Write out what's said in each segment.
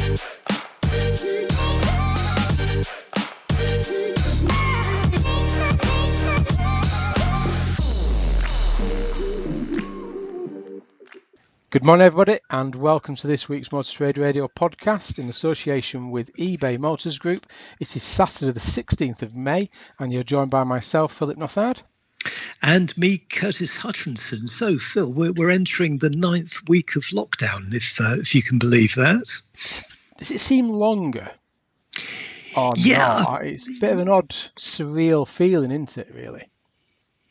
Good morning, everybody, and welcome to this week's Motor Trade Radio podcast in association with eBay Motors Group. It is Saturday the 16th of May, and you're joined by myself, Philip Nothard. And me, Curtis Hutchinson. So, Phil, we're entering the 9th week of lockdown, if you can believe that. Does it seem longer? Oh, yeah. No, it's a bit of an odd, surreal feeling, isn't it, really?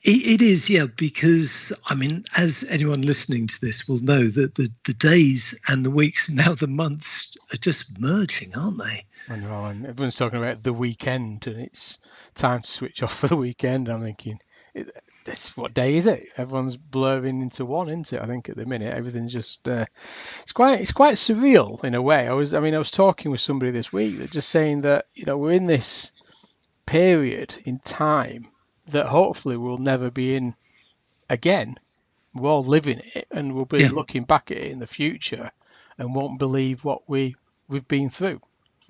It is, yeah, because, I mean, as anyone listening to this will know, that the days and the weeks and now the months are just merging, aren't they? I know, and everyone's talking about the weekend, and it's time to switch off for the weekend. I'm thinking, what day is it? Everyone's blurring into one, isn't it? I think at the minute, everything's just, it's quite surreal in a way. I was talking with somebody this week that just saying that, we're in this period in time that hopefully we'll never be in again. We're all living it, and we'll be looking back at it in the future and won't believe what we've been through.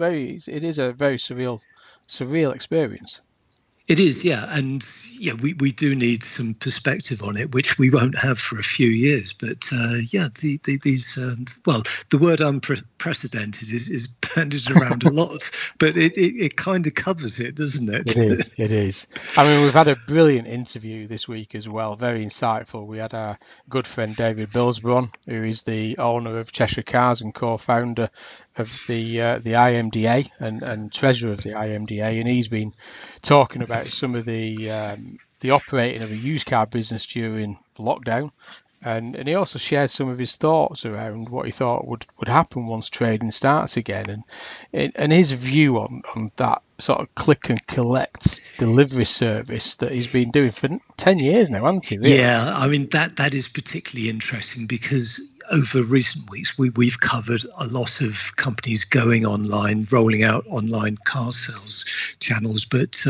It is a very surreal experience. It is, yeah, and we do need some perspective on it, which we won't have for a few years. But these the word unprecedented is bandied around a lot, but it kind of covers it, doesn't it? It is. I mean, we've had a brilliant interview this week as well, very insightful. We had our good friend David Billsborough on, who is the owner of Cheshire Cars and co-founder of the IMDA and treasurer of the IMDA, and he's been talking about some of the operating of a used car business during lockdown, and he also shared some of his thoughts around what he thought would happen once trading starts again, and his view on that sort of click and collect delivery service that he's been doing for 10 years now, hasn't he? Really? Yeah, I mean that is particularly interesting because over recent weeks we've covered a lot of companies going online, rolling out online car sales channels, but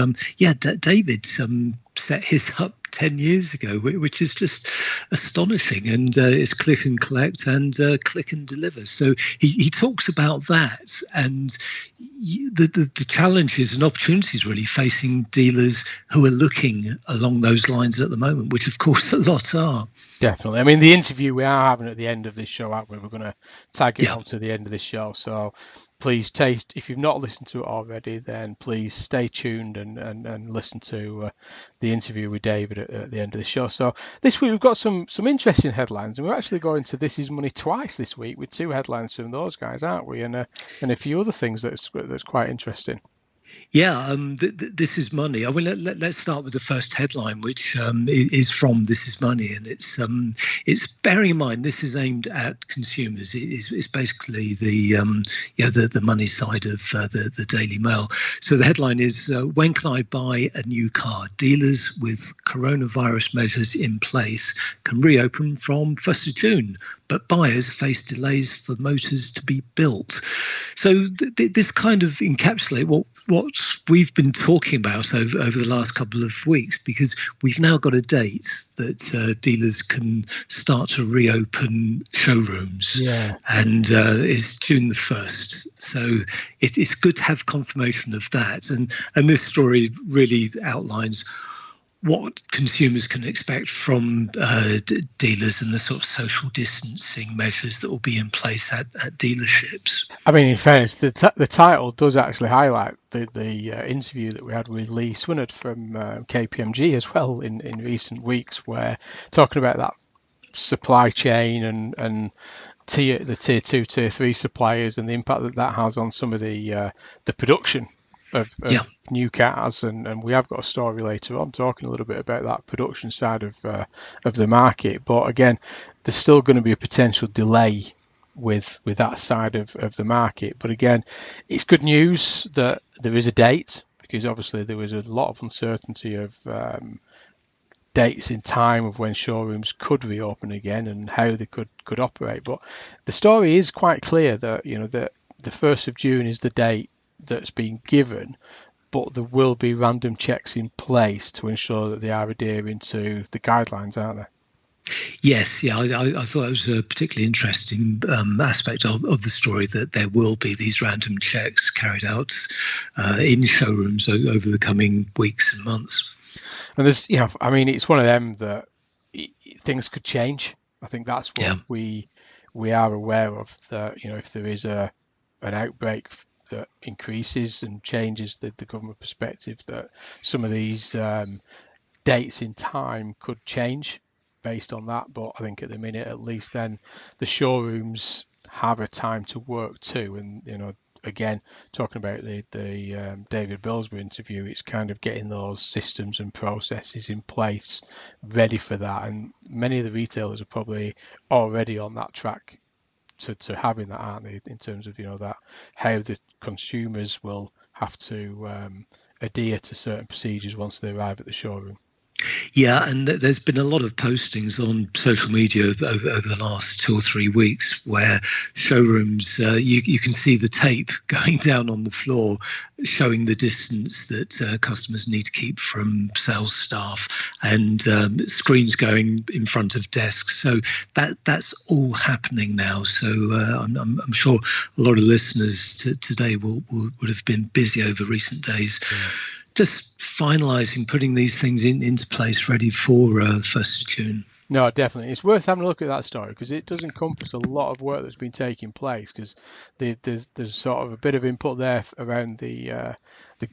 David set his up 10 years ago, which is just astonishing, and it's click and collect and click and deliver. So he talks about that and the challenges and opportunities really facing dealers who are looking along those lines at the moment, which of course a lot are. Definitely. I mean, the interview we are having at the end of this show, aren't we? We're going to tag it on to the end of this show. So please if you've not listened to it already, then please stay tuned and listen to the interview with David at the end of the show. So this week we've got some interesting headlines, and we're actually going to This Is Money twice this week with two headlines from those guys, aren't we? And a few other things that's quite interesting. Yeah, This Is Money. I mean, let's start with the first headline, which is from This Is Money, and it's bearing in mind this is aimed at consumers. It's basically the money side of the Daily Mail. So the headline is when can I buy a new car? Dealers with coronavirus measures in place can reopen from 1st of June, but buyers face delays for motors to be built. So this kind of encapsulates what we've been talking about over the last couple of weeks, because we've now got a date that dealers can start to reopen showrooms, and it's June the 1st. So it's good to have confirmation of that, and this story really outlines what consumers can expect from dealers and the sort of social distancing measures that will be in place at dealerships. I mean, in fairness, the title does actually highlight the interview that we had with Lee Swinard from KPMG as well in recent weeks, where talking about that supply chain and the tier 2, tier 3 suppliers and the impact that has on some of the production of new cars, and we have got a story later on talking a little bit about that production side of the market. But again, there's still going to be a potential delay with that side of the market. But again, it's good news that there is a date, because obviously there was a lot of uncertainty of dates in time of when showrooms could reopen again and how they could operate. But the story is quite clear that that the 1st of June is the date that's been given, but there will be random checks in place to ensure that they are adhering to the guidelines, aren't there? Yes, yeah, I thought it was a particularly interesting aspect of the story, that there will be these random checks carried out in showrooms over the coming weeks and months. And there's, I mean, it's one of them that things could change. I think that's Yeah. what we are aware of, that, if there is an outbreak that increases and changes the government perspective, that some of these dates in time could change based on that. But I think at the minute, at least, then the showrooms have a time to work too. And again, talking about the David Billsbury interview, it's kind of getting those systems and processes in place, ready for that. And many of the retailers are probably already on that track to having that, aren't they? In terms of that, how the consumers will have to adhere to certain procedures once they arrive at the showroom. Yeah, and there's been a lot of postings on social media over the last 2 or 3 weeks where showrooms, you can see the tape going down on the floor showing the distance that customers need to keep from sales staff, and screens going in front of desks. So that's all happening now. So I'm sure a lot of listeners today would have been busy over recent days. Yeah. Just finalising, putting these things into place, ready for 1st of June. No, definitely. It's worth having a look at that story, because it does encompass a lot of work that's been taking place, because there's sort of a bit of input there around the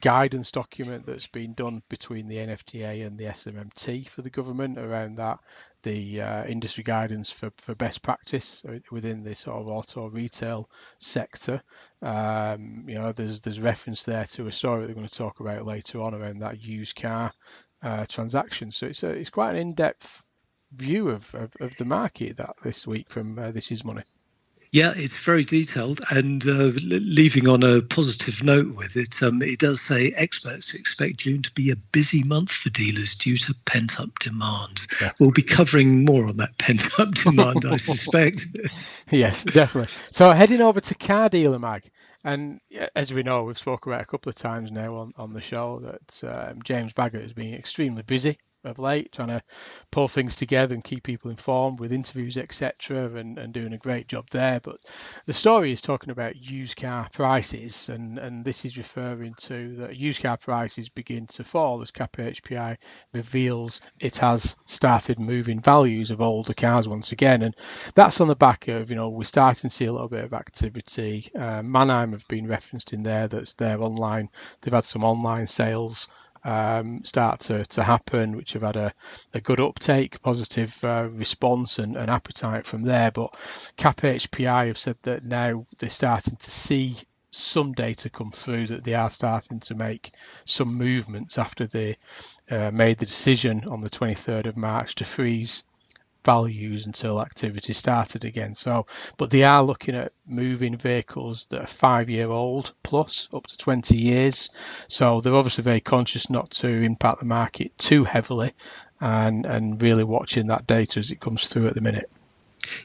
guidance document that's been done between the NFTA and the SMMT for the government around that, the industry guidance for best practice within the sort of auto retail sector. There's reference there to a story that we're going to talk about later on around that used car transaction. So it's quite an in-depth view of the market that this week from This Is Money. Yeah, it's very detailed, and leaving on a positive note with it, it does say experts expect June to be a busy month for dealers due to pent-up demand. Yeah. We'll be covering more on that pent-up demand, I suspect. Yes, definitely. So heading over to Car Dealer Mag, and as we know, we've spoken about a couple of times now on the show that James Baggott has been extremely busy of late, trying to pull things together and keep people informed with interviews, etc., and doing a great job there. But the story is talking about used car prices, and this is referring to that used car prices begin to fall as CAP-HPI reveals it has started moving values of older cars once again. And that's on the back of, we're starting to see a little bit of activity. Mannheim have been referenced in there, that's their online. They've had some online sales start to happen, which have had a good uptake, positive response and appetite from there. But CAP-HPI have said that now they're starting to see some data come through, that they are starting to make some movements after they made the decision on the 23rd of March to freeze values until activity started again. But they are looking at moving vehicles that are 5-year-old plus up to 20 years. So they're obviously very conscious not to impact the market too heavily, and really watching that data as it comes through at the minute.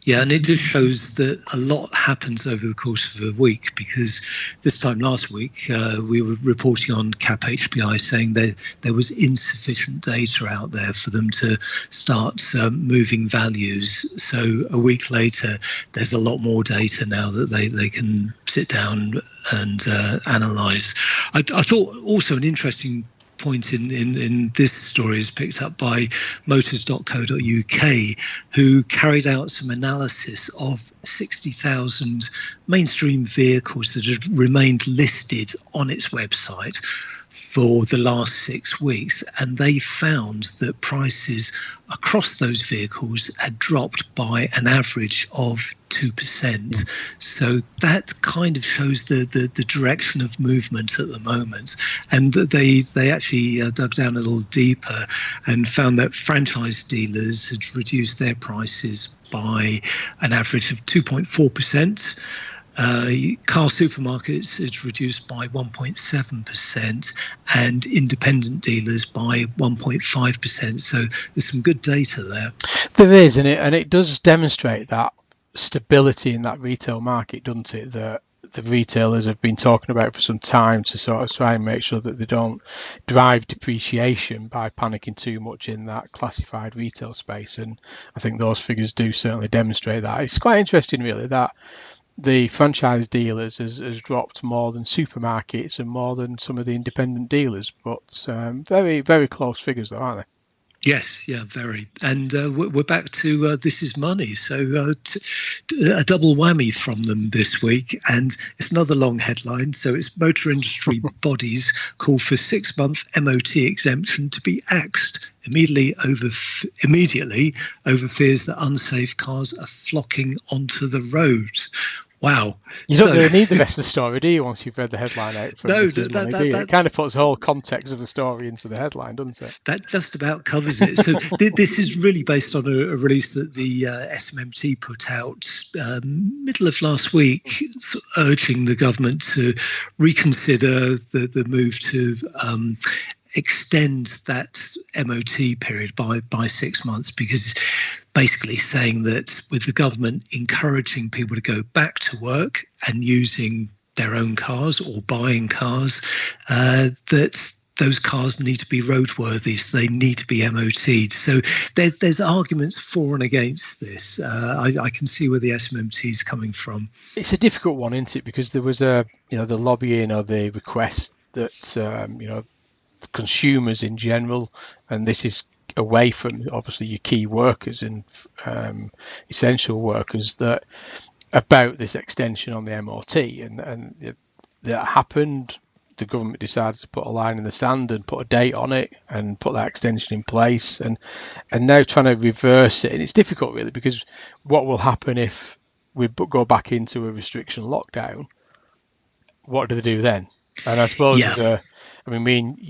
Yeah, and it just shows that a lot happens over the course of a week, because this time last week we were reporting on CAP-HPI saying that there was insufficient data out there for them to start moving values. So a week later, there's a lot more data now that they can sit down and analyse. I thought also an interesting point in this story is picked up by motors.co.uk, who carried out some analysis of 60,000 mainstream vehicles that had remained listed on its website for the last 6 weeks, and they found that prices across those vehicles had dropped by an average of 2%. So that kind of shows the direction of movement at the moment. And they actually dug down a little deeper and found that franchise dealers had reduced their prices by an average of 2.4%. Car supermarkets, it's reduced by 1.7%, and independent dealers by 1.5%. So there's some good data there. There is, and it does demonstrate that stability in that retail market, doesn't it? That the retailers have been talking about for some time to sort of try and make sure that they don't drive depreciation by panicking too much in that classified retail space. And I think those figures do certainly demonstrate that. It's quite interesting, really, that the franchise dealers has dropped more than supermarkets and more than some of the independent dealers, but very, very close figures though, aren't they? Yes, yeah, very. And we're back to This Is Money. So a double whammy from them this week. And it's another long headline. So it's motor industry bodies call for 6-month MOT exemption to be axed immediately over fears that unsafe cars are flocking onto the road. Wow. You don't really need the rest of the story, do you, once you've read the headline out? It kind of puts the whole context of the story into the headline, doesn't it? That just about covers it. So this is really based on a release that the SMMT put out middle of last week, urging the government to reconsider the move to extend that MOT period by 6 months, because basically saying that with the government encouraging people to go back to work and using their own cars or buying cars, that those cars need to be roadworthy, so they need to be MOT'd. So there's arguments for and against this. I can see where the SMMT is coming from. It's a difficult one, isn't it? Because there was the lobbying or the request that consumers in general, and this is away from obviously your key workers and essential workers, that about this extension on the MOT, and that happened. The government decided to put a line in the sand and put a date on it and put that extension in place, and now trying to reverse it. And it's difficult, really, because what will happen if we go back into a restriction lockdown? What do they do then? And I suppose,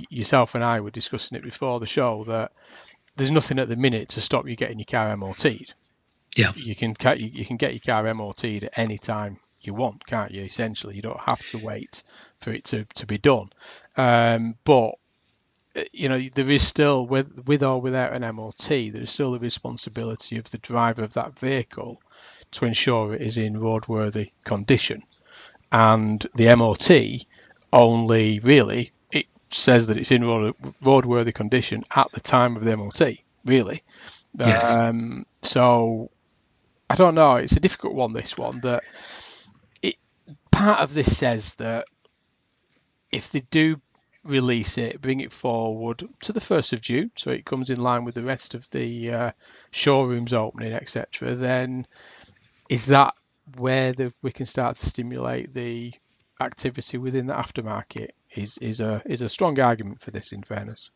yourself and I were discussing it before the show, that there's nothing at the minute to stop you getting your car MOT'd. Yeah, you can get your car MOT'd at any time you want, can't you? Essentially, you don't have to wait for it to be done. But there is still, with or without an MOT, there is still the responsibility of the driver of that vehicle to ensure it is in roadworthy condition. And the MOT only really, it says that it's in roadworthy condition at the time of the MOT, really. Yes. So I don't know. It's a difficult one, this one. That part of this says that if they do release it, bring it forward to the 1st of June, so it comes in line with the rest of the showrooms opening, etc., then is that where we can start to stimulate the activity within the aftermarket? Is a strong argument for this, in fairness.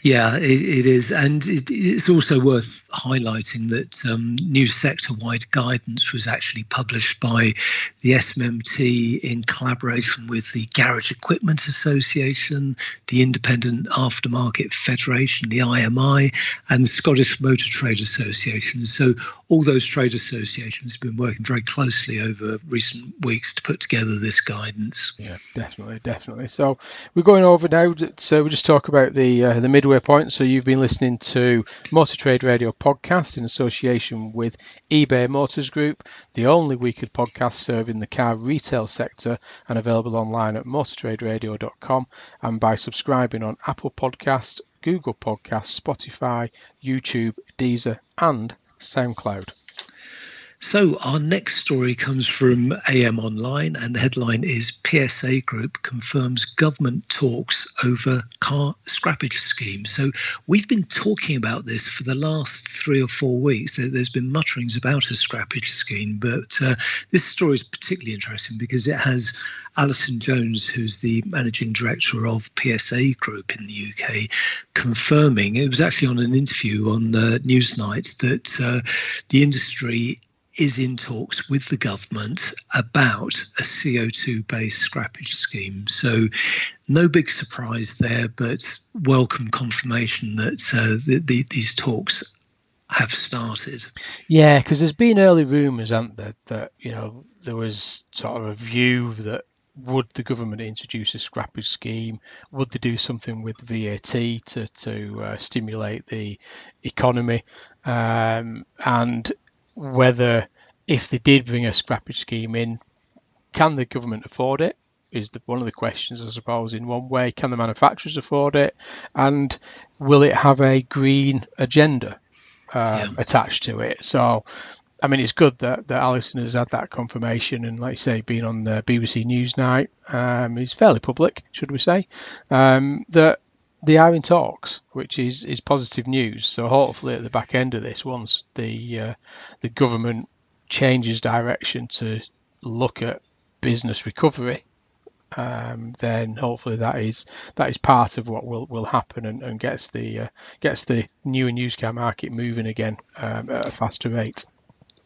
Yeah, it is. And it's also worth highlighting that new sector-wide guidance was actually published by the SMMT in collaboration with the Garage Equipment Association, the Independent Aftermarket Federation, the IMI, and the Scottish Motor Trade Association. So all those trade associations have been working very closely over recent weeks to put together this guidance. Yeah, definitely. So we're going over now. So we'll just talk about the midway point. So you've been listening to Motor Trade Radio podcast in association with eBay Motors Group, the only weekly podcast serving the car retail sector, and available online at motortraderadio.com and by subscribing on Apple Podcasts, Google Podcasts, Spotify, YouTube, Deezer and SoundCloud. So our next story comes from AM Online, and the headline is PSA Group confirms government talks over car scrappage scheme. So we've been talking about this for the last 3 or 4 weeks. There's been mutterings about a scrappage scheme, but this story is particularly interesting because it has Alison Jones, who's the managing director of PSA Group in the UK, confirming, it was actually on an interview on Newsnight, that the industry is in talks with the government about a CO2-based scrappage scheme. So no big surprise there, but welcome confirmation that these talks have started. Yeah, because there's been early rumours, hasn't there, that there was sort of a view that would the government introduce a scrappage scheme? Would they do something with VAT to stimulate the economy? And whether, if they did bring a scrappage scheme in, can the government afford it? Is one of the questions, I suppose, in one way. Can the manufacturers afford it? And will it have a green agenda attached to it? So, I mean, it's good that Alison has had that confirmation, and like I say, being on the BBC Newsnight is fairly public, should we say, that they are in talks, which is positive news. So hopefully at the back end of this, once the government changes direction to look at business recovery, then hopefully that is part of what will happen and gets the new and used car market moving again at a faster rate.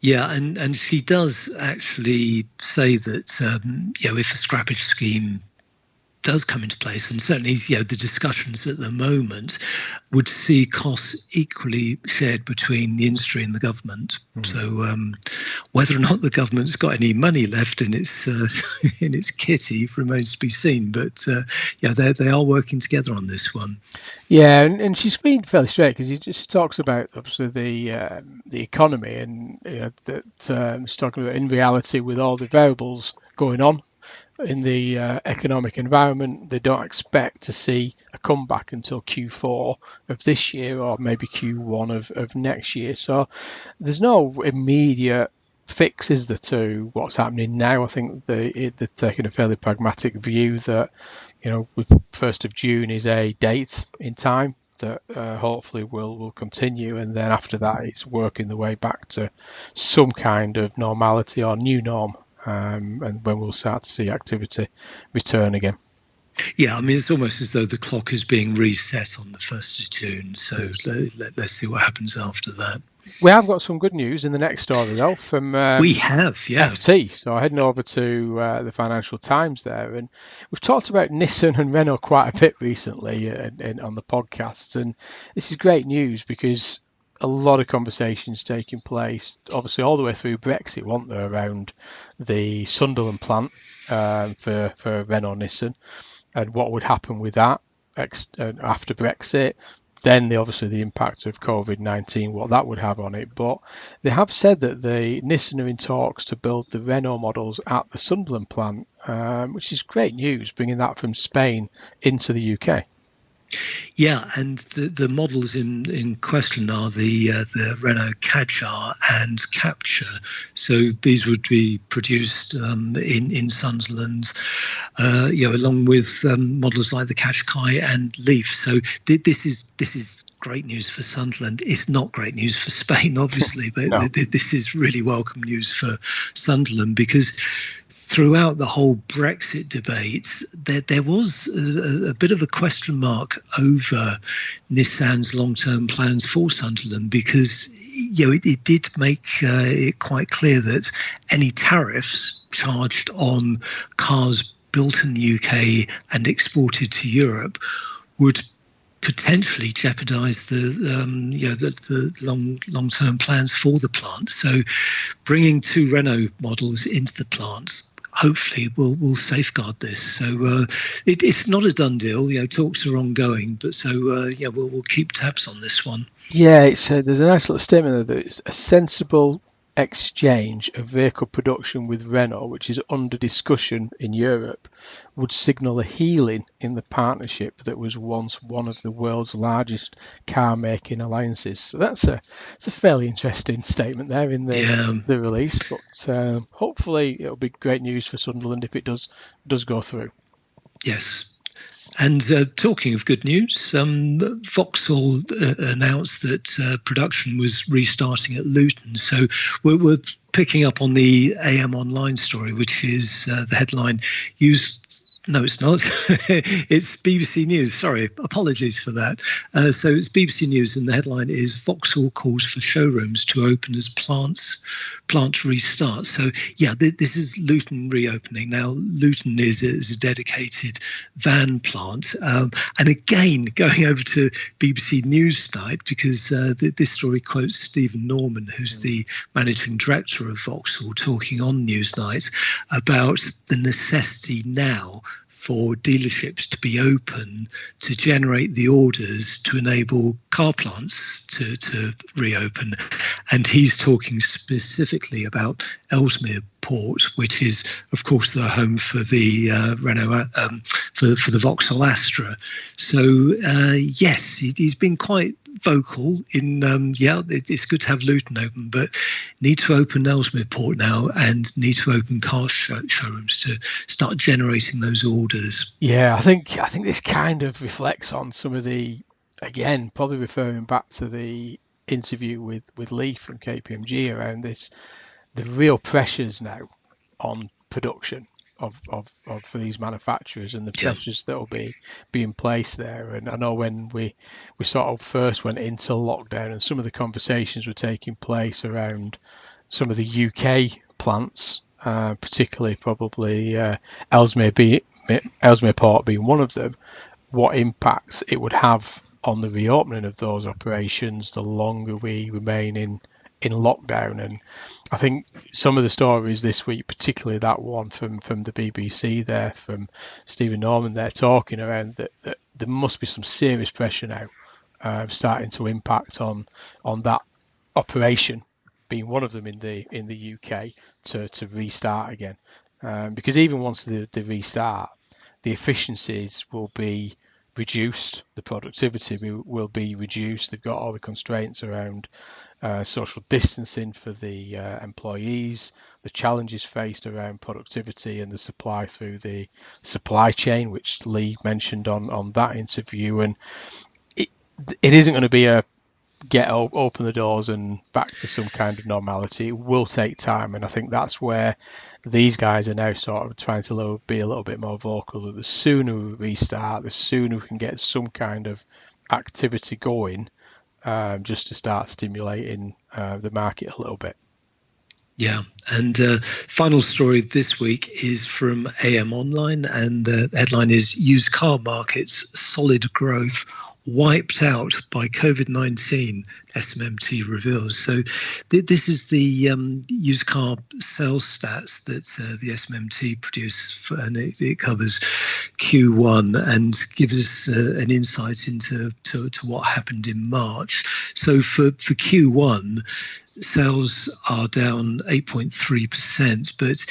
Yeah, and she does actually say that if a scrappage scheme does come into place, and certainly the discussions at the moment would see costs equally shared between the industry and the government. So whether or not the government's got any money left in its in its kitty remains to be seen. But they are working together on this one. Yeah, and she's been fairly straight, because she talks about obviously the economy, and that she's talking about, in reality, with all the variables going on in the economic environment, they don't expect to see a comeback until Q4 of this year, or maybe Q1 of next year. So there's no immediate fix, is there, to what's happening now? I think they're taking a fairly pragmatic view that, with 1st of June is a date in time that hopefully will continue, and then after that it's working the way back to some kind of normality or new norm. And when we'll start to see activity return again. Yeah, I mean, it's almost as though the clock is being reset on the 1st of June. So let's see what happens after that. We have got some good news in the next story, though, from we have, yeah. FT. So heading over to the Financial Times there, and we've talked about Nissan and Renault quite a bit recently on the podcast, and this is great news because a lot of conversations taking place, obviously all the way through Brexit, weren't there, around the Sunderland plant for Renault Nissan, and what would happen with that after Brexit. Then obviously the impact of COVID-19, what that would have on it. But they have said that the Nissan are in talks to build the Renault models at the Sunderland plant, which is great news, bringing that from Spain into the UK. Yeah, and the models in question are the Renault Kadjar and Captur. So these would be produced in Sunderland, along with models like the Qashqai and Leaf. So this is great news for Sunderland. It's not great news for Spain, obviously, but no. This is really welcome news for Sunderland, because throughout the whole Brexit debate, there was a bit of a question mark over Nissan's long-term plans for Sunderland, because it did make it quite clear that any tariffs charged on cars built in the UK and exported to Europe would potentially jeopardise the long-term plans for the plant. So bringing 2 Renault models into the plants hopefully will safeguard this. So it's not a done deal. Talks are ongoing, but we'll keep tabs on this one. Yeah, there's a nice little statement there that it's a sensible exchange of vehicle production with Renault, which is under discussion in Europe, would signal a healing in the partnership that was once one of the world's largest car-making alliances. So that's a fairly interesting statement there in the release. But hopefully it'll be great news for Sunderland if it does go through. Yes. And talking of good news, Vauxhall announced that production was restarting at Luton. So we're picking up on the AM Online story, which is the headline used. No, it's not. It's BBC News. Sorry, apologies for that. So it's BBC News, and the headline is Vauxhall calls for showrooms to open as plants restart. So yeah, this is Luton reopening. Now Luton is a dedicated van plant, and again going over to BBC Newsnight, because this story quotes Stephen Norman, who's the managing director of Vauxhall, talking on Newsnight about the necessity now for dealerships to be open to generate the orders to enable car plants to reopen. And he's talking specifically about Ellesmere Port, which is, of course, the home for the Renault, for the Vauxhall Astra. So, yes, he's been quite vocal in, it's good to have Luton open, but need to open Ellesmere Port now and need to open car showrooms to start generating those orders. Yeah, I think this kind of reflects on some of the, again, probably referring back to the interview with Lee from KPMG around this, the real pressures now on production of for these manufacturers and the pressures that will be in place there. And I know when we sort of first went into lockdown and some of the conversations were taking place around some of the UK plants, particularly probably Ellesmere Port being one of them, what impacts it would have on the reopening of those operations the longer we remain in lockdown. And I think some of the stories this week, particularly that one from the BBC there, from Stephen Norman there, talking around that there must be some serious pressure now starting to impact on that operation, being one of them in the UK, to restart again. Because even once they restart, the efficiencies will be reduced, the productivity will be reduced. They've got all the constraints around social distancing for the employees, the challenges faced around productivity and the supply through the supply chain, which Lee mentioned on that interview. And it isn't going to be a open the doors and back to some kind of normality. It will take time, and I think that's where these guys are now sort of trying to be a little bit more vocal, that the sooner we restart, the sooner we can get some kind of activity going, just to start stimulating the market a little bit. Yeah, and final story this week is from AM Online, and the headline is "Used Car Markets Solid Growth Wiped Out by COVID-19, SMMT reveals." So this is the used car sales stats that the SMMT produce, and it covers Q1 and gives us an insight into to what happened in March. So for Q1, sales are down 8.3%, but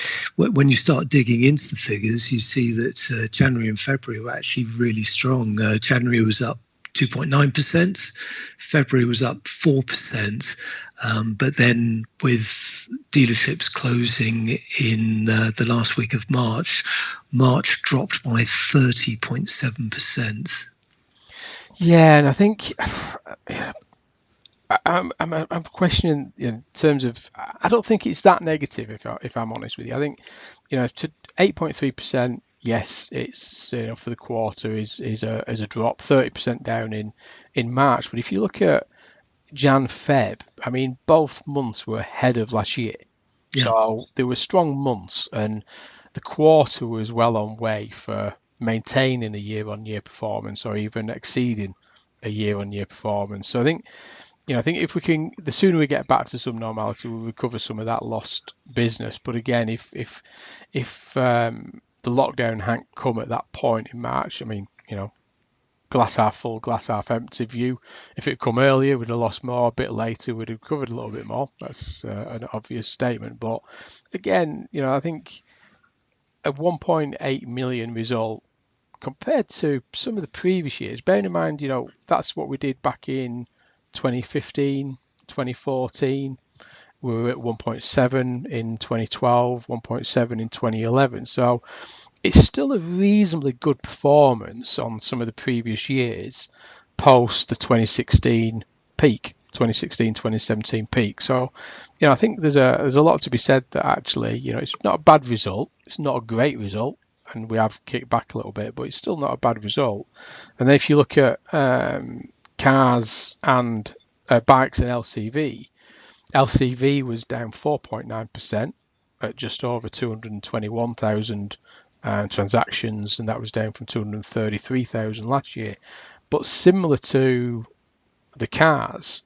when you start digging into the figures, you see that January and February were actually really strong. January was up 2.9%, February was up 4%, but then with dealerships closing in the last week of March dropped by 30.7%. Yeah, and I think I'm questioning in terms of, I don't think it's that negative, if I'm honest with you. I think, to 8.3%, yes, it's for the quarter is a drop, 30% down in March. But if you look at Jan, Feb, I mean, both months were ahead of last year. Yeah. So there were strong months, and the quarter was well on way for maintaining a year-on-year performance or even exceeding a year-on-year performance. So I think if we can, the sooner we get back to some normality, we'll recover some of that lost business. But again, if the lockdown hadn't come at that point in March, I mean, glass half full, glass half empty view. If it had come earlier, we'd have lost more. A bit later, we'd have recovered a little bit more. That's an obvious statement. But again, I think a 1.8 million result compared to some of the previous years, bearing in mind, that's what we did back in 2015, 2014. We were at 1.7 in 2012, 1.7 in 2011. So it's still a reasonably good performance on some of the previous years post the 2016 peak, 2016-2017 peak. So, I think there's a lot to be said that actually, it's not a bad result. It's not a great result, and we have kicked back a little bit, but it's still not a bad result. And then if you look at cars and bikes and LCV was down 4.9% at just over 221,000 transactions, and that was down from 233,000 last year. But similar to the cars,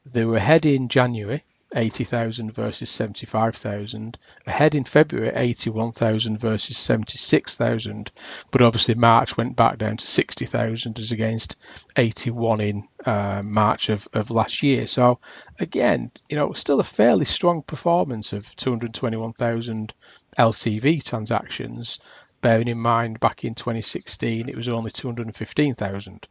they were ahead in January, 80,000 versus 75,000. Ahead in February, 81,000 versus 76,000. But obviously March went back down to 60,000 as against 81 in March of last year. So again, still a fairly strong performance of 221,000 LCV transactions. Bearing in mind, back in 2016, it was only 215,000.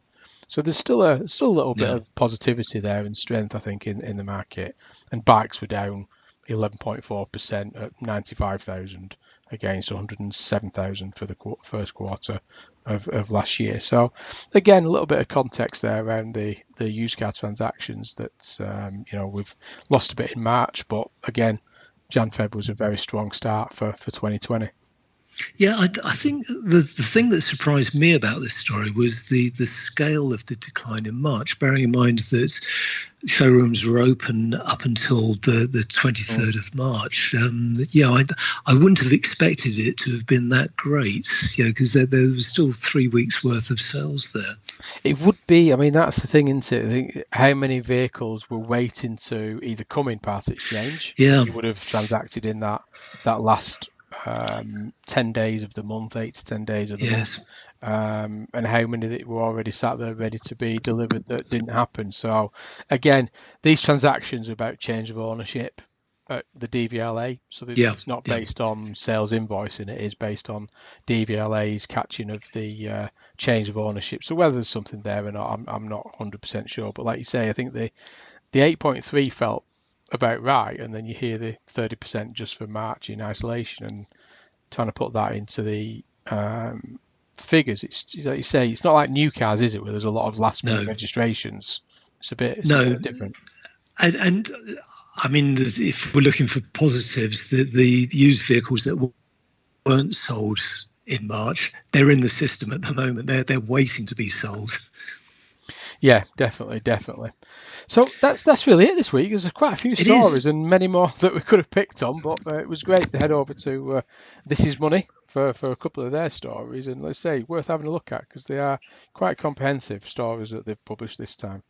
So there's still a little bit of positivity there and strength, I think, in the market. And bikes were down 11.4% at 95,000 against 107,000 for the first quarter of last year. So again, a little bit of context there around the used car transactions that we've lost a bit in March, but again, Jan-Feb was a very strong start for 2020. Yeah, I think the thing that surprised me about this story was the scale of the decline in March, bearing in mind that showrooms were open up until the 23rd of March. I wouldn't have expected it to have been that great, because there was still 3 weeks worth of sales there. It would be. I mean, that's the thing, isn't it? I think how many vehicles were waiting to either come in part exchange? Yeah, you would have transacted in that last 10 days of the month, 8 to 10 days of the month, and how many that were already sat there ready to be delivered that didn't happen. So again, these transactions are about change of ownership at the DVLA, so it's not based on sales invoicing, it is based on DVLA's catching of the change of ownership. So whether there's something there or not, I'm not 100% sure, but like you say, I think the 8.3 felt about right, and then you hear the 30% just for March in isolation, and trying to put that into the figures, it's like you say, it's not like new cars, is it, where there's a lot of last minute registrations. It's a bit different. And I mean, if we're looking for positives, the used vehicles that weren't sold in March, they're in the system at the moment. They're waiting to be sold. Yeah, definitely. So that's really it this week. There's quite a few stories and many more that we could have picked on, but it was great to head over to This Is Money for a couple of their stories, and let's say worth having a look at because they are quite comprehensive stories that they've published this time.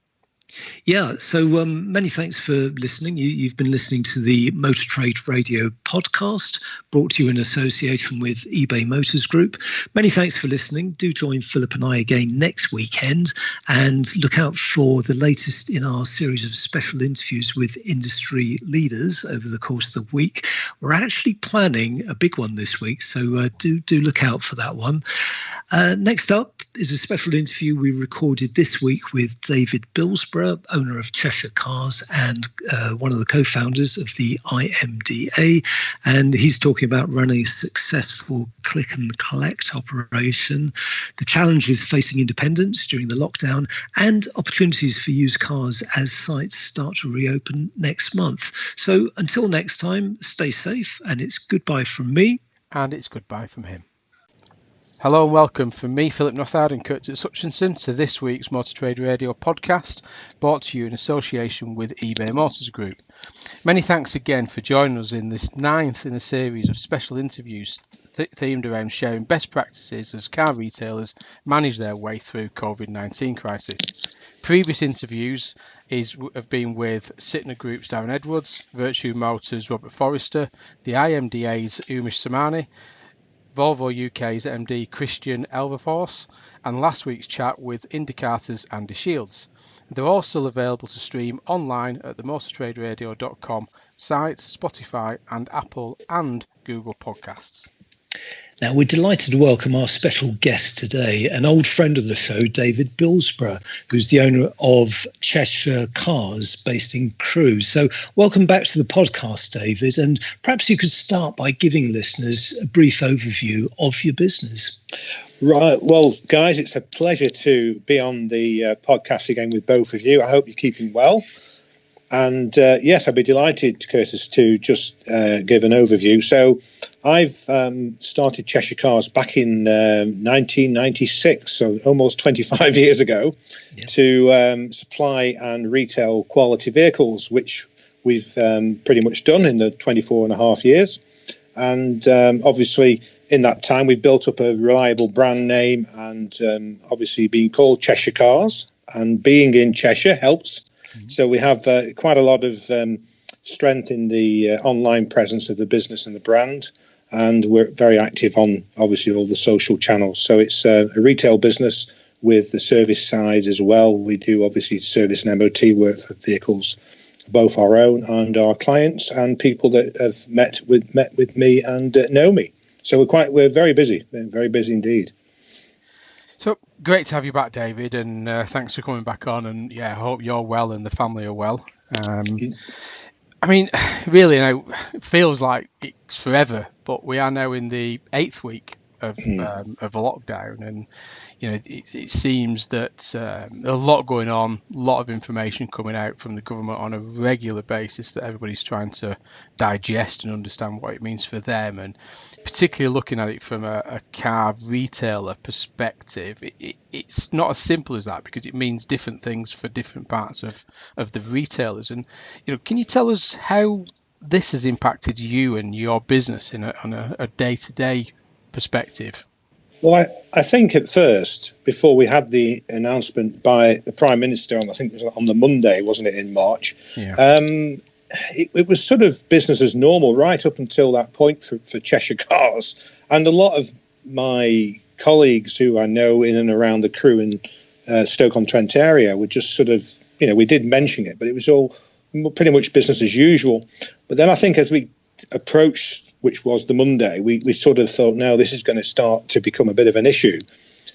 Yeah, so many thanks for listening. You've been listening to the Motor Trade Radio podcast, brought to you in association with eBay Motors Group. Many thanks for listening. Do join Philip and I again next weekend, and look out for the latest in our series of special interviews with industry leaders over the course of the week. We're actually planning a big one this week, so do look out for that one. Next up is a special interview we recorded this week with David Billsborough, owner of Cheshire Cars and one of the co-founders of the IMDA. And he's talking about running a successful click and collect operation, the challenges facing independents during the lockdown, and opportunities for used cars as sites start to reopen next month. So until next time, stay safe, and it's goodbye from me. And it's goodbye from him. Hello and welcome from me, Philip Nothard and Curtis Hutchinson, to this week's Motor Trade Radio podcast, brought to you in association with eBay Motors Group. Many thanks again for joining us in this 9th in a series of special interviews themed around sharing best practices as car retailers manage their way through COVID-19 crisis. Previous interviews have been with Sytner Group's Darren Edwards, Virtue Motors' Robert Forrester, the IMDA's Umesh Samani, Volvo UK's MD Christian Elverforce, and last week's chat with Indicator's Andy Shields. They're all still available to stream online at the motortraderadio.com site, Spotify and Apple and Google Podcasts. Now, we're delighted to welcome our special guest today, an old friend of the show, David Billsborough, who's the owner of Cheshire Cars based in Crewe. So welcome back to the podcast, David, and perhaps you could start by giving listeners a brief overview of your business. Right. Well, guys, it's a pleasure to be on the podcast again with both of you. I hope you're keeping well. And yes, I'd be delighted, Curtis, to just give an overview. So I've started Cheshire Cars back in 1996, so almost 25 years ago, to supply and retail quality vehicles, which we've pretty much done in the 24 and a half years. And obviously, in that time, we've built up a reliable brand name and obviously being called Cheshire Cars, and being in Cheshire helps. So we have quite a lot of strength in the online presence of the business and the brand. And we're very active on, obviously, all the social channels. So it's a retail business with the service side as well. We do, obviously, service and MOT work for vehicles, both our own and our clients, and people that have met with me and know me. So we're very busy, indeed. So great to have you back, David, and thanks for coming back on. And I hope you're well and the family are well. I mean, really, it feels like it's forever, but we are now in the 8th week of a lockdown, and it seems that there's a lot going on, a lot of information coming out from the government on a regular basis that everybody's trying to digest and understand what it means for them, and particularly looking at it from a car retailer perspective, it's not as simple as that, because it means different things for different parts of the retailers. And can you tell us how this has impacted you and your business on a day-to-day perspective? Well, I think at first, before we had the announcement by the Prime Minister I think it was on the Monday, wasn't it, in March? Yeah. It was sort of business as normal right up until that point for Cheshire Cars. And a lot of my colleagues who I know in and around the Crewe and Stoke-on-Trent area were just sort of, we did mention it, but it was all pretty much business as usual. But then I think as we approached, which was the Monday, we sort of thought, no, this is going to start to become a bit of an issue.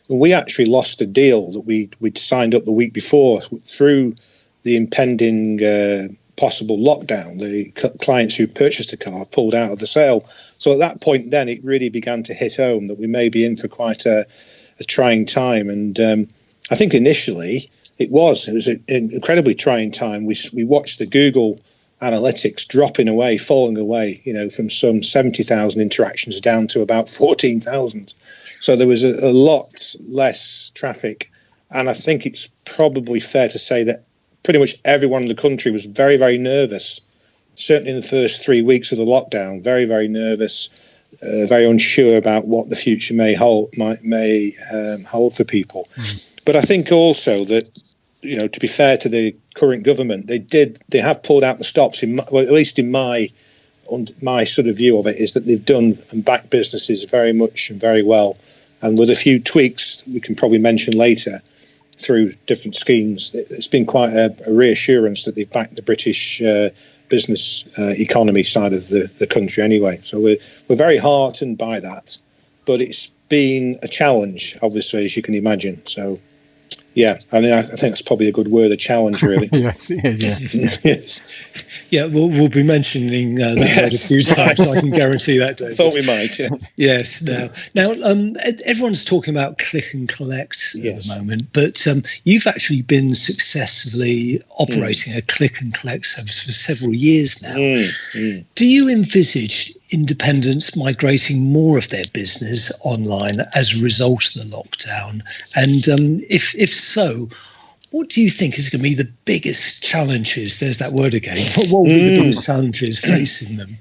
And we actually lost a deal that we'd signed up the week before through the impending possible lockdown. The clients who purchased a car pulled out of the sale. So at that point then it really began to hit home that we may be in for quite a trying time. And I think initially it was an incredibly trying time. We watched the Google analytics falling away, from some 70,000 interactions down to about 14,000. So there was a lot less traffic. And I think it's probably fair to say that pretty much everyone in the country was very, very nervous. Certainly in the first 3 weeks of the lockdown, very, very nervous, very unsure about what the future may hold for people. But I think also that, to be fair to the current government, they have pulled out the stops. At least in my sort of view of it, is that they've done and backed businesses very much and very well. And with a few tweaks we can probably mention later through different schemes, it's been quite a reassurance that they've backed the British business economy side of the country anyway. So we're very heartened by that. But it's been a challenge, obviously, as you can imagine. So yeah, I mean, I think that's probably a good word, a challenge, really. Yeah, yes. Yeah, we'll be mentioning that word a few times. I can guarantee that, David. Thought we might. Yeah. Yes. Now, everyone's talking about click and collect at the moment, but you've actually been successfully operating a click and collect service for several years now. Do you envisage independents migrating more of their business online as a result of the lockdown? And if so, what do you think is going to be the biggest challenges? There's that word again. What will be the biggest challenges facing them?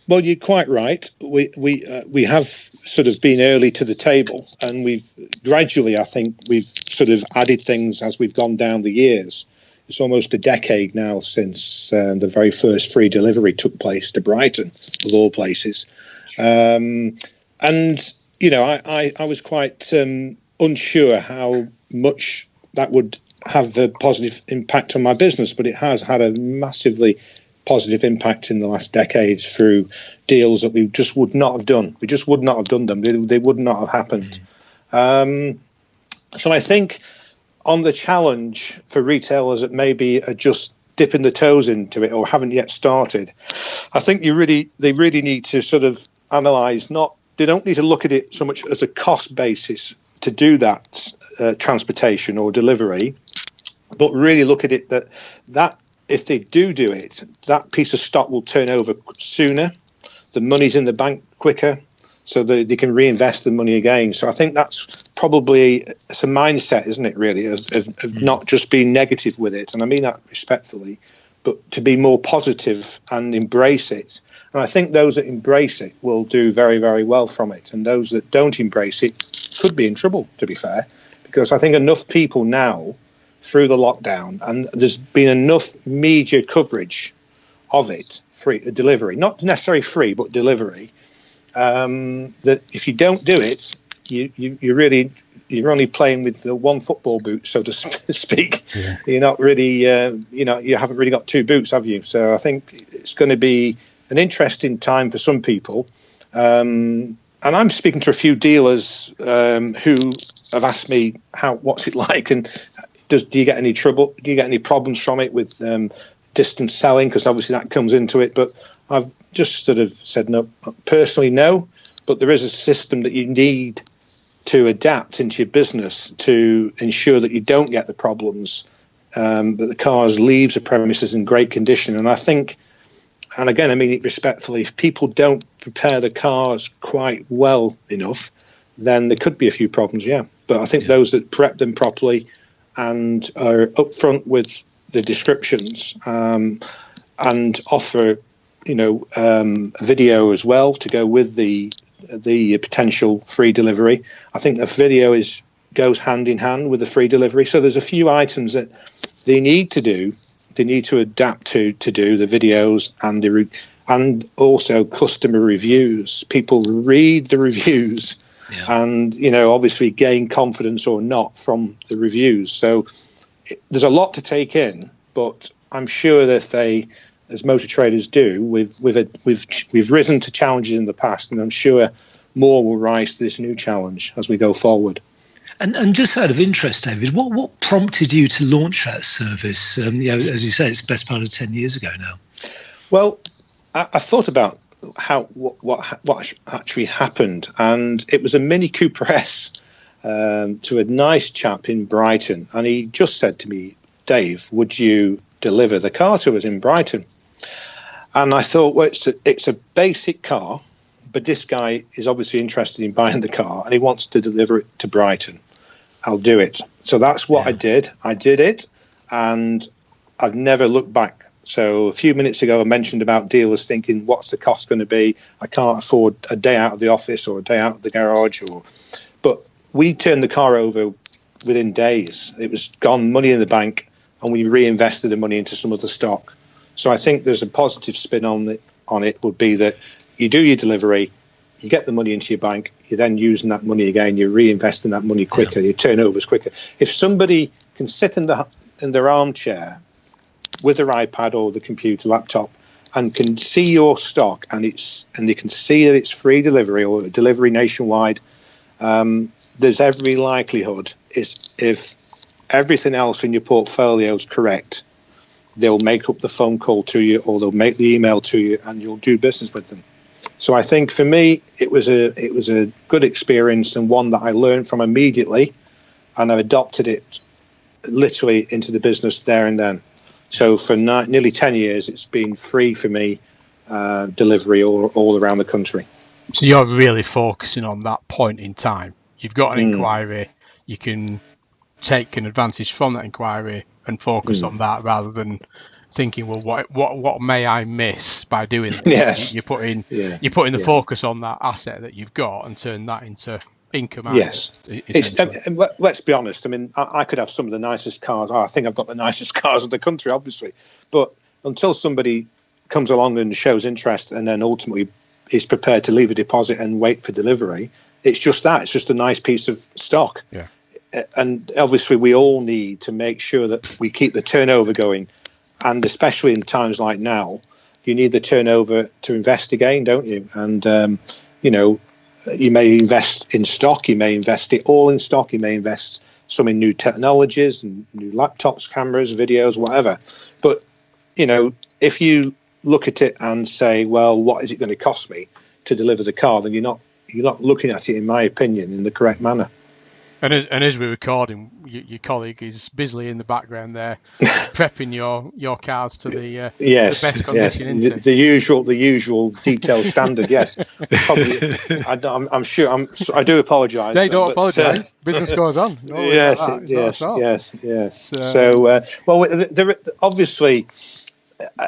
Well, you're quite right. We have sort of been early to the table, and we've gradually, I think, we've sort of added things as we've gone down the years. It's almost a decade now since the very first free delivery took place to Brighton, of all places. And, I was quite unsure how much that would have a positive impact on my business, but it has had a massively positive impact in the last decade through deals that we just would not have done. We just would not have done them. They would not have happened. So I think on the challenge for retailers that maybe are just dipping the toes into it or haven't yet started, I think they really need to sort of analyse, they don't need to look at it so much as a cost basis to do that transportation or delivery, but really look at it that if they do it, that piece of stock will turn over sooner, the money's in the bank quicker, so they can reinvest the money again. So I think that's probably, it's a mindset, isn't it, really, of not just being negative with it, and I mean that respectfully, but to be more positive and embrace it. And I think those that embrace it will do very, very well from it. And those that don't embrace it could be in trouble, to be fair, because I think enough people now through the lockdown, and there's been enough media coverage of it, free delivery, not necessarily free, but delivery. That if you don't do it, you're only playing with the one football boot, so to speak. Yeah. You're not really, you haven't really got two boots, have you? So I think it's going to be an interesting time for some people. And I'm speaking to a few dealers who have asked me what's it like, and do you get any trouble? Do you get any problems from it with distance selling? Because obviously that comes into it. But I've just sort of said no, personally no. But there is a system that you need to adapt into your business to ensure that you don't get the problems, that the cars leaves the premises in great condition. And I think, and again, I mean it respectfully, if people don't prepare the cars quite well enough, then there could be a few problems, yeah. But I think those that prep them properly and are upfront with the descriptions and offer, video as well to go with the potential free delivery. I think the video goes hand in hand with the free delivery. So there's a few items that they need to do. They need to adapt to do the videos and also customer reviews. People read the reviews and, obviously gain confidence or not from the reviews. So there's a lot to take in, but I'm sure that they, as motor traders do, we've risen to challenges in the past, and I'm sure more will rise to this new challenge as we go forward. And just out of interest, David, what prompted you to launch that service? As you say, it's the best part of 10 years ago now. Well, I thought about what actually happened, and it was a Mini Cooper S to a nice chap in Brighton, and he just said to me, "Dave, would you deliver the car to us in Brighton?" And I thought, well, it's a basic car, but this guy is obviously interested in buying the car and he wants to deliver it to Brighton. I'll do it. So that's what I did. I did it, and I've never looked back. So a few minutes ago, I mentioned about dealers thinking, what's the cost going to be? I can't afford a day out of the office or a day out of the garage. But we turned the car over within days. It was gone, money in the bank, and we reinvested the money into some other stock. So I think there's a positive spin on it would be that you do your delivery, you get the money into your bank, you're then using that money again, you're reinvesting that money quicker, your turnover's quicker. If somebody can sit in their armchair with their iPad or the computer, laptop, and can see your stock and they can see that it's free delivery or delivery nationwide, there's every likelihood if everything else in your portfolio is correct, they'll make up the phone call to you or they'll make the email to you and you'll do business with them. So I think for me, it was a good experience and one that I learned from immediately, and I adopted it literally into the business there and then. So for nearly 10 years, it's been free for me, delivery all around the country. So you're really focusing on that point in time. You've got an inquiry, you can take an advantage from that inquiry and focus on that rather than thinking, well, what may I miss by doing this? Yes. You're putting the focus on that asset that you've got and turn that into income. Yes. And let's be honest. I mean, I could have some of the nicest cars. I think I've got the nicest cars in the country, obviously. But until somebody comes along and shows interest and then ultimately is prepared to leave a deposit and wait for delivery, it's just that. It's just a nice piece of stock. Yeah. And obviously we all need to make sure that we keep the turnover going. And especially in times like now, you need the turnover to invest again, don't you? And, you may invest in stock, you may invest it all in stock, you may invest some in new technologies and new laptops, cameras, videos, whatever. But, if you look at it and say, well, what is it going to cost me to deliver the car, then you're not looking at it, in my opinion, in the correct manner. And as we're recording, your colleague is busily in the background there, prepping your cars to the best condition. Yes, the usual detailed standard. Yes, probably. I'm sure. I do apologise. They don't apologise. Business goes on. Yes. So, obviously,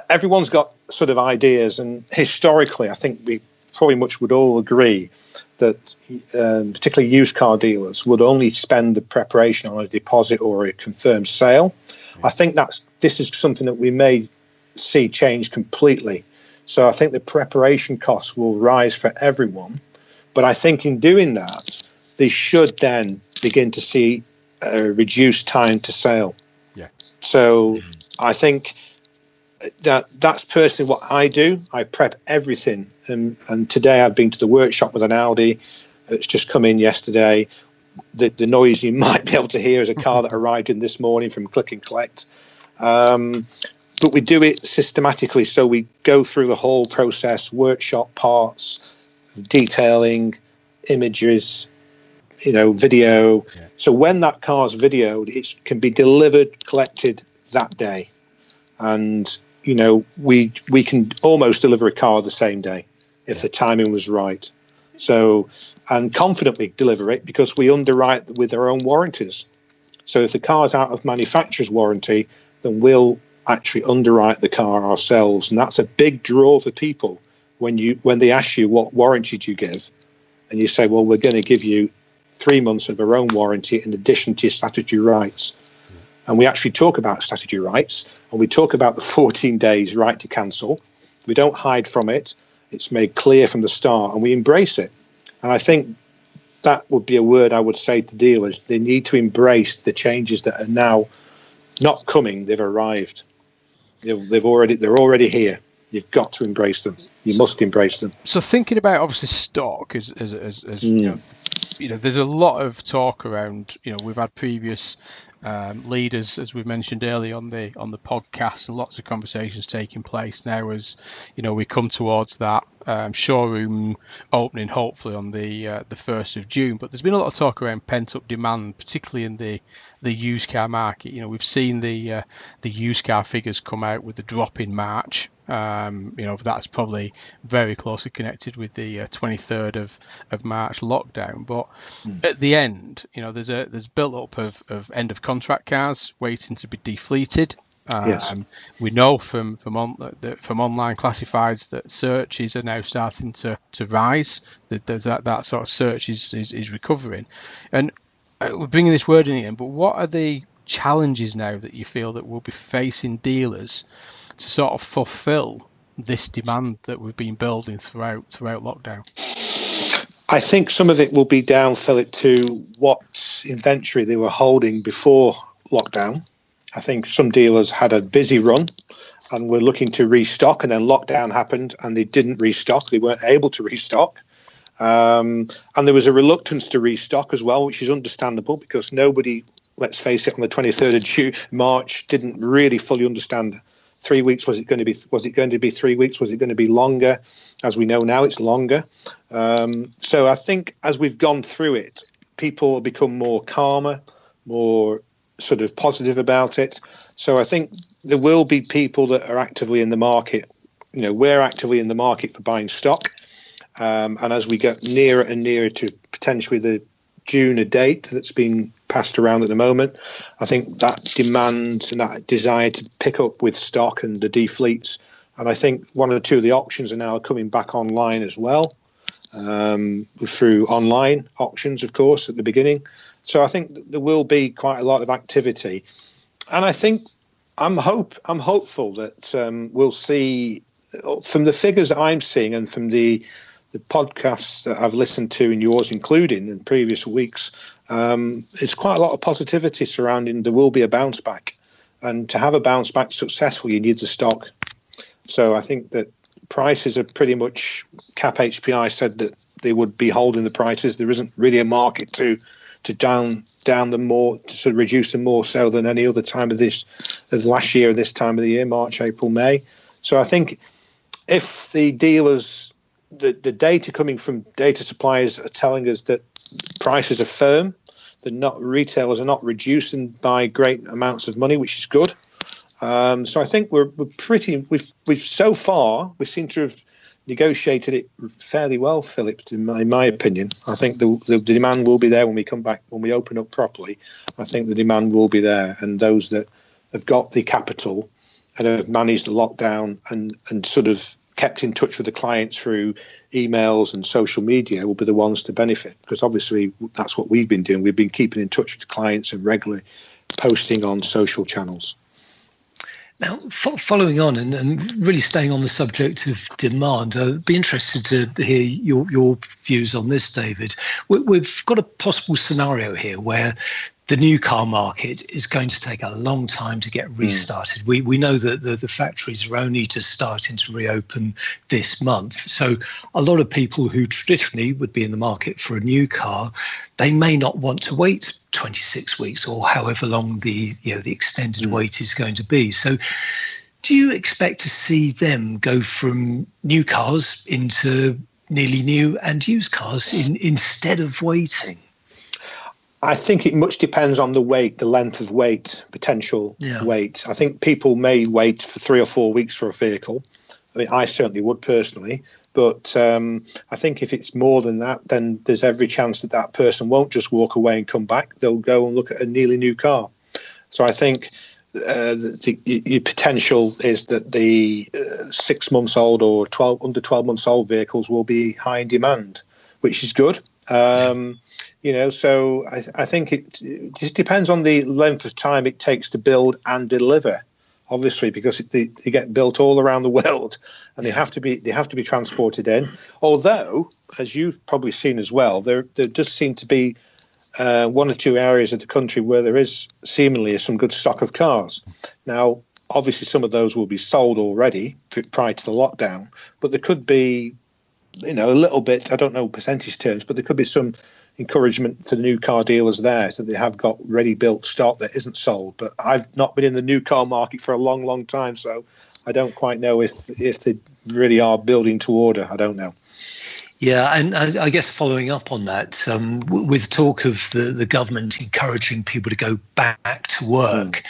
everyone's got sort of ideas, and historically, I think we probably much would all agree that particularly used car dealers would only spend the preparation on a deposit or a confirmed sale. I think this is something that we may see change completely. So I think the preparation costs will rise for everyone. But I think in doing that, they should then begin to see a reduced time to sale. Yeah. So I think that's personally what I do. I prep everything. And today I've been to the workshop with an Audi. It's just come in yesterday. The noise you might be able to hear is a car that arrived in this morning from Click and Collect. But we do it systematically. So we go through the whole process, workshop parts, detailing, images, video. Yeah. So when that car's videoed, it can be delivered, collected that day. And, we can almost deliver a car the same day if the timing was right. So, and confidently deliver it because we underwrite with our own warranties. So if the car's out of manufacturer's warranty, then we'll actually underwrite the car ourselves. And that's a big draw for people when they ask you what warranty do you give, and you say, well, we're going to give you 3 months of our own warranty in addition to your statutory rights. And we actually talk about statutory rights, and we talk about the 14 days right to cancel. We don't hide from it. It's made clear from the start, and we embrace it. And I think that would be a word I would say to dealers. They need to embrace the changes that are now not coming. They've arrived. They're already here. You've got to embrace them. You must embrace them. So thinking about obviously stock as there's a lot of talk around. We've had previous leaders, as we've mentioned earlier on the podcast, and lots of conversations taking place now as we come towards that showroom opening, hopefully on the 1st of June. But there's been a lot of talk around pent up demand, particularly in the used car market. We've seen the used car figures come out with the drop in March. That's probably very closely connected with the 23rd of March lockdown. But at the end, there's built up of end of contract cars waiting to be defleeted. Yes. We know from online classifieds that searches are now starting to rise. That sort of search is recovering, and we're bringing this word in again. But what are the challenges now that you feel that will be facing dealers to sort of fulfil this demand that we've been building throughout lockdown? I think some of it will be down, Philip, to what inventory they were holding before lockdown. I think some dealers had a busy run and were looking to restock, and then lockdown happened and they didn't restock. They weren't able to restock. And there was a reluctance to restock as well, which is understandable because nobody, let's face it, on the 23rd of March didn't really fully understand 3 weeks. Was it going to be 3 weeks? Was it going to be longer? As we know now, it's longer. So I think as we've gone through it, people have become more calmer, more sort of positive about it. So I think there will be people that are actively in the market. We're actively in the market for buying stock. And as we get nearer and nearer to potentially the June date that's been passed around at the moment, I think that demand and that desire to pick up with stock and the defleets. And I think one or two of the auctions are now coming back online as well, through online auctions, of course, at the beginning. So I think there will be quite a lot of activity. And I think I'm hopeful that we'll see, from the figures that I'm seeing and from the podcasts that I've listened to, and yours including in previous weeks, it's quite a lot of positivity surrounding there will be a bounce back. And to have a bounce back successful, you need the stock. So I think that prices are pretty much, Cap HPI said that they would be holding the prices. There isn't really a market to down them more, to sort of reduce them more so than any other time of this, as last year, this time of the year, March, April, May. So I think if the dealers, the data coming from data suppliers are telling us that prices are firm, that retailers are not reducing by great amounts of money, which is good. So I think we've so far, we seem to have negotiated it fairly well, Philip, in my opinion. I think the demand will be there when we come back, when we open up properly. I think the demand will be there, and those that have got the capital and have managed the lockdown and sort of kept in touch with the clients through emails and social media will be the ones to benefit, because obviously that's what we've been doing. We've been keeping in touch with clients and regularly posting on social channels. Now, following on and really staying on the subject of demand, I'd be interested to hear your views on this, David. We've got a possible scenario here where the new car market is going to take a long time to get restarted. We know that the factories are only just starting to reopen this month. So a lot of people who traditionally would be in the market for a new car, they may not want to wait 26 weeks or however long the extended wait is going to be. So do you expect to see them go from new cars into nearly new and used cars instead of waiting? I think it much depends on the length of wait, potential wait. I think people may wait for 3 or 4 weeks for a vehicle. I mean, I certainly would personally, but I think if it's more than that, then there's every chance that person won't just walk away and come back. They'll go and look at a nearly new car. So I think the potential is that the 6 months old or under 12 months old vehicles will be high in demand, which is good. So I think it just depends on the length of time it takes to build and deliver, obviously, because they get built all around the world and they have to be transported in. Although, as you've probably seen as well, there does seem to be 1 or 2 areas of the country where there is seemingly some good stock of cars. Now, obviously, some of those will be sold already prior to the lockdown, but there could be, a little bit, I don't know percentage terms, but there could be some encouragement to the new car dealers there that they have got ready built stock that isn't sold. But I've not been in the new car market for a long, long time, so I don't quite know if they really are building to order. I don't know. Yeah, and I guess following up on that, with talk of the government encouraging people to go back to work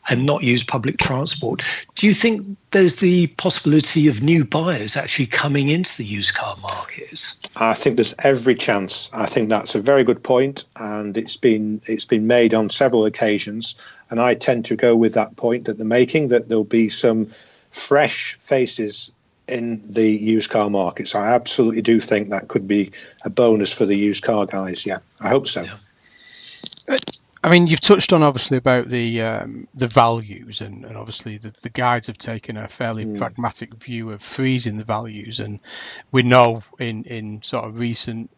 and not use public transport, do you think there's the possibility of new buyers actually coming into the used car market? I think there's every chance. I think that's a very good point, and it's been made on several occasions, and I tend to go with that point that they're making, that there'll be some fresh faces in the used car market. So I absolutely do think that could be a bonus for the used car guys. Yeah, I hope so. Yeah. I mean, you've touched on obviously about the values, and obviously the guides have taken a fairly pragmatic view of freezing the values, and we know in the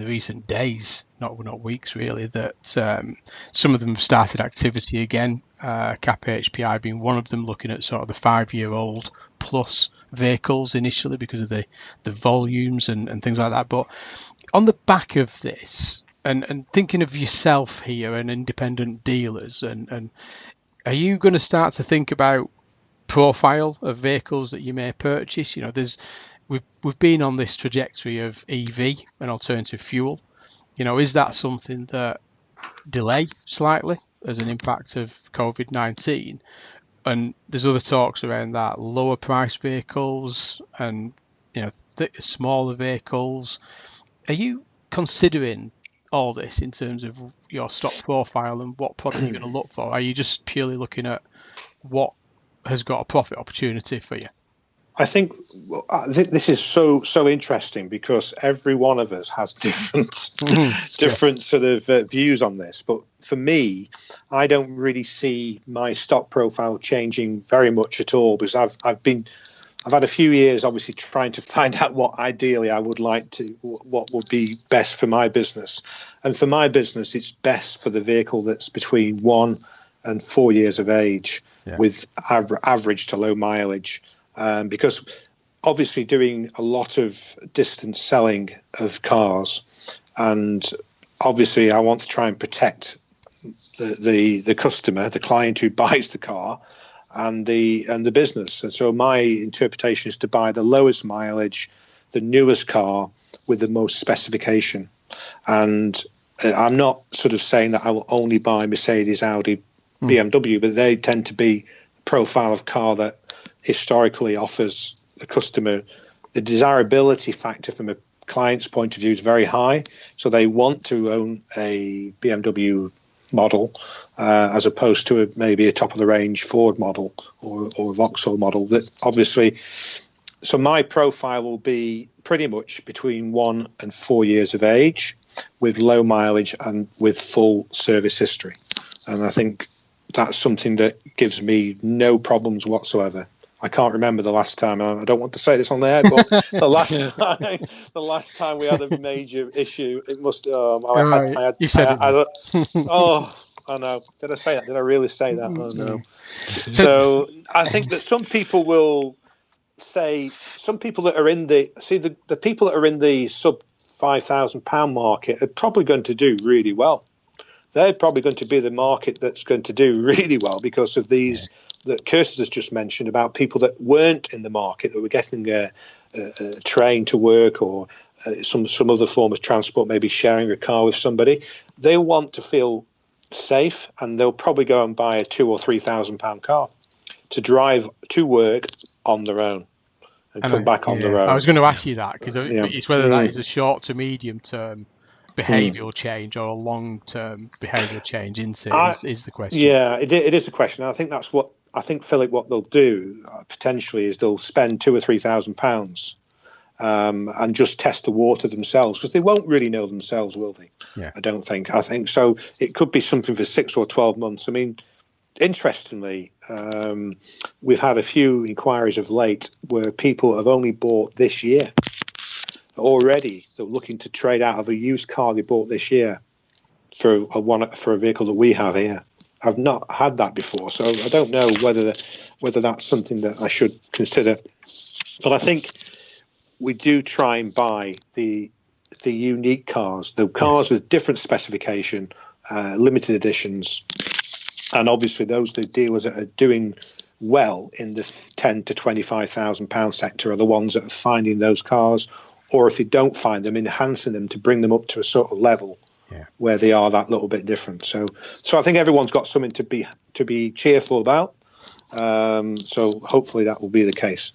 recent days, not weeks really, that some of them have started activity again. CAP HPI being one of them, looking at sort of the 5-year-old plus vehicles initially because of the volumes and things like that. But on the back of this, and thinking of yourself here and independent dealers, and are you going to start to think about profile of vehicles that you may purchase? We've been on this trajectory of EV and alternative fuel. Is that something that delay slightly as an impact of COVID-19? And there's other talks around that, lower price vehicles and smaller vehicles. Are you considering all this in terms of your stock profile and what product you're going to look for? Are you just purely looking at what has got a profit opportunity for you? I think this is so interesting because every one of us has different sort of views on this. But for me, I don't really see my stock profile changing very much at all, because I've had a few years obviously trying to find out what ideally I would like to, what would be best for my business. And for my business, it's best for the vehicle that's between 1 and 4 years of age, with average to low mileage. Because obviously doing a lot of distance selling of cars, and obviously I want to try and protect the customer, the client who buys the car, and the business. And so my interpretation is to buy the lowest mileage, the newest car with the most specification. And I'm not sort of saying that I will only buy Mercedes, Audi, BMW, but they tend to be a profile of car that historically offers the customer the desirability factor from a client's point of view is very high. So they want to own a BMW model as opposed to maybe a top of the range Ford model or a Vauxhall model. That obviously, so my profile will be pretty much between 1 and 4 years of age, with low mileage and with full service history. And I think that's something that gives me no problems whatsoever. I can't remember the last time. I don't want to say this on the air, but the last time we had a major issue, it must. You said it. I know. Did I say that? Did I really say that? Oh no. So I think that some people will say, some people that are in the people that are in the sub £5,000 market are probably going to do really well. They're probably going to be the market that's going to do really well because of these that Curtis has just mentioned about people that weren't in the market, that were getting a train to work or some other form of transport, maybe sharing a car with somebody. They want to feel safe, and they'll probably go and buy a £2,000 or £3,000 car to drive to work on their own and come back on their own. I was going to ask you that because it's whether that is a short to medium term behavioural change or a long-term behavioural change is the question. Yeah, it is a question. I think that's what Philip, what they'll do potentially is they'll spend £2,000 or £3,000 and just test the water themselves, because they won't really know themselves, will they? Yeah. I don't think. I think so. It could be something for 6 or 12 months. I mean, interestingly, we've had a few inquiries of late where people have only bought this year. Already, they're looking to trade out of a used car they bought this year for a vehicle that we have here. I've not had that before, so I don't know whether that's something that I should consider. But I think we do try and buy the unique cars, the cars with different specification, limited editions, and obviously those the dealers that are doing well in this £10,000 to £25,000 sector are the ones that are finding those cars. Or if you don't find them, enhancing them to bring them up to a sort of level where they are that little bit different. So I think everyone's got something to be cheerful about. So hopefully that will be the case.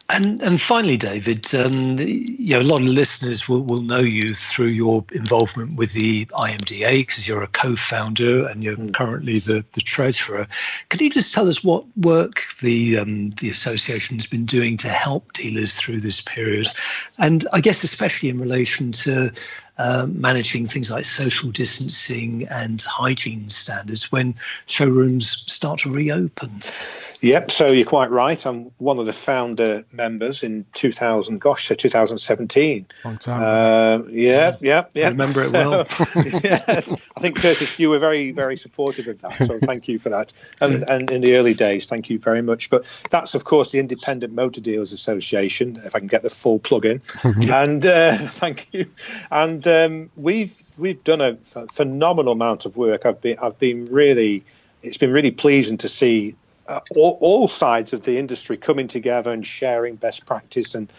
And finally, David, a lot of listeners will know you through your involvement with the IMDA, because you're a co-founder and you're currently the treasurer. Can you just tell us what work the association has been doing to help dealers through this period? And I guess especially in relation to managing things like social distancing and hygiene standards when showrooms start to reopen. Yep, so you're quite right. I'm one of the founder members in 2017. Long time. Yeah. I remember it well. Yes, I think, Curtis, you were very, very supportive of that, so thank you for that. And in the early days, thank you very much. But that's, of course, the Independent Motor Dealers Association, if I can get the full plug in. And thank you. And we've done a phenomenal amount of work. It's been really pleasing to see all sides of the industry coming together and sharing best practice, and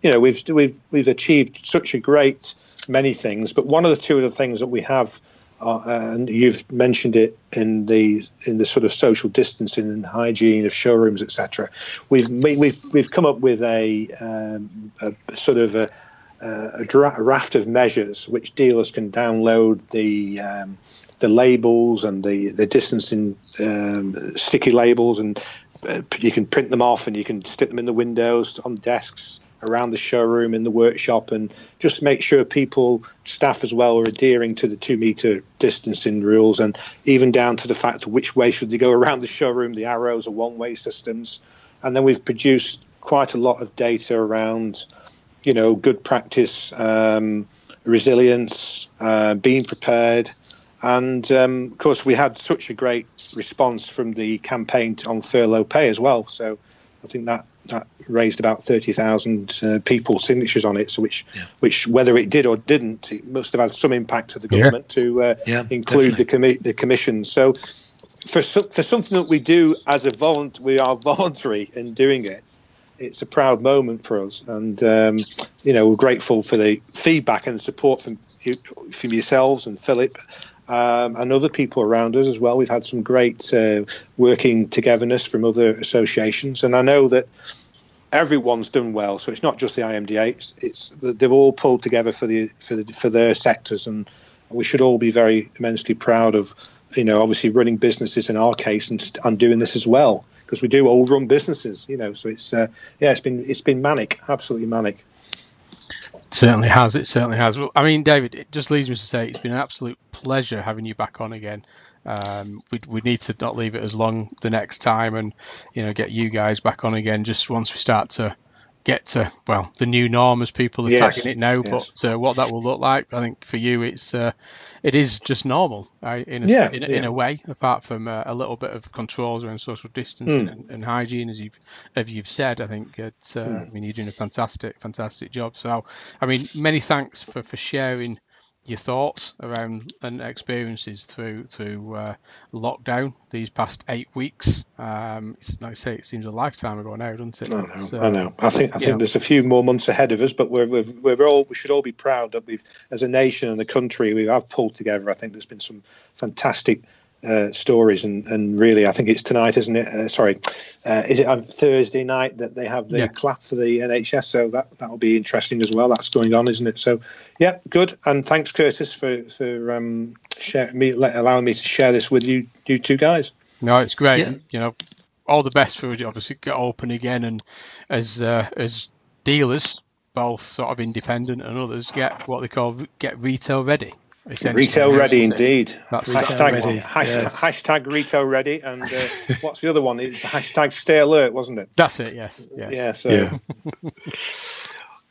we've achieved such a great many things. But one of the two of the things that we have, and you've mentioned it in the sort of social distancing and hygiene of showrooms, etc. We've come up with a sort of a raft of measures which dealers can download the labels and the distancing sticky labels, and you can print them off and you can stick them in the windows, on desks, around the showroom, in the workshop, and just make sure staff as well, are adhering to the 2 meter distancing rules, and even down to the fact of which way should they go around the showroom. The arrows are one-way systems. And then we've produced quite a lot of data around, good practice, resilience, being prepared. And, of course, we had such a great response from the campaign on furlough pay as well. So I think that raised about 30,000 people signatures on it. So which whether it did or didn't, it must have had some impact to the government to include the commission. So for something that we do as we are voluntary in doing it. It's a proud moment for us. And, we're grateful for the feedback and support from yourselves and Philip. And other people around us as well. We've had some great working togetherness from other associations, and I know that everyone's done well. So it's not just the IMDA; they've all pulled together for their sectors, and we should all be very immensely proud of, obviously running businesses in our case and doing this as well, because we do all run businesses, So it's been manic, absolutely manic. It certainly has. Well, I mean, David, it just leaves me to say it's been an absolute pleasure having you back on again. we need to not leave it as long the next time, and get you guys back on again just once we start to get to the new norm, as people are tagging it now. Yes. But what that will look like, I think for you, it is just normal, right? In a way, apart from a little bit of controls around social distancing and hygiene, as you've said. I think you're doing a fantastic job. So, many thanks for sharing your thoughts around and experiences through lockdown these past 8 weeks. It's like I say, it seems a lifetime ago now, doesn't it? I know. I think there's a few more months ahead of us, but we should all be proud that we've, as a nation and a country, we have pulled together. I think there's been some fantastic stories, and really, I think it's tonight, isn't it? Is it on Thursday night that they have the clap for the NHS? So that'll be interesting as well. That's going on, isn't it? So, yeah, good. And thanks, Curtis, for allowing me to share this with you two guys. No, it's great. Yeah. All the best for obviously get open again, and as dealers, both sort of independent and others, get what they call retail ready. Retail ready, indeed. Hashtag retail ready, and what's the other one? It's the hashtag stay alert, wasn't it? That's it. Yes. Yeah. So.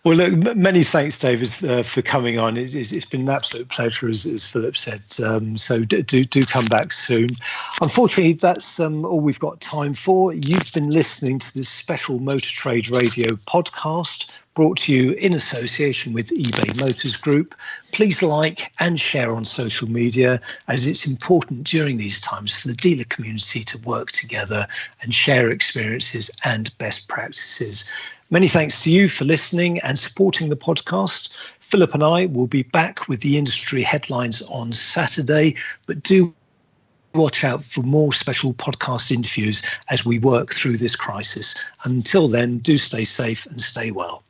Well, look, many thanks, David, for coming on. It's been an absolute pleasure, as Philip said. So do come back soon. Unfortunately, that's all we've got time for. You've been listening to this special Motor Trade Radio podcast, brought to you in association with eBay Motors Group. Please like and share on social media, as it's important during these times for the dealer community to work together and share experiences and best practices. Many thanks to you for listening and supporting the podcast. Philip and I will be back with the industry headlines on Saturday, but do watch out for more special podcast interviews as we work through this crisis. Until then, do stay safe and stay well.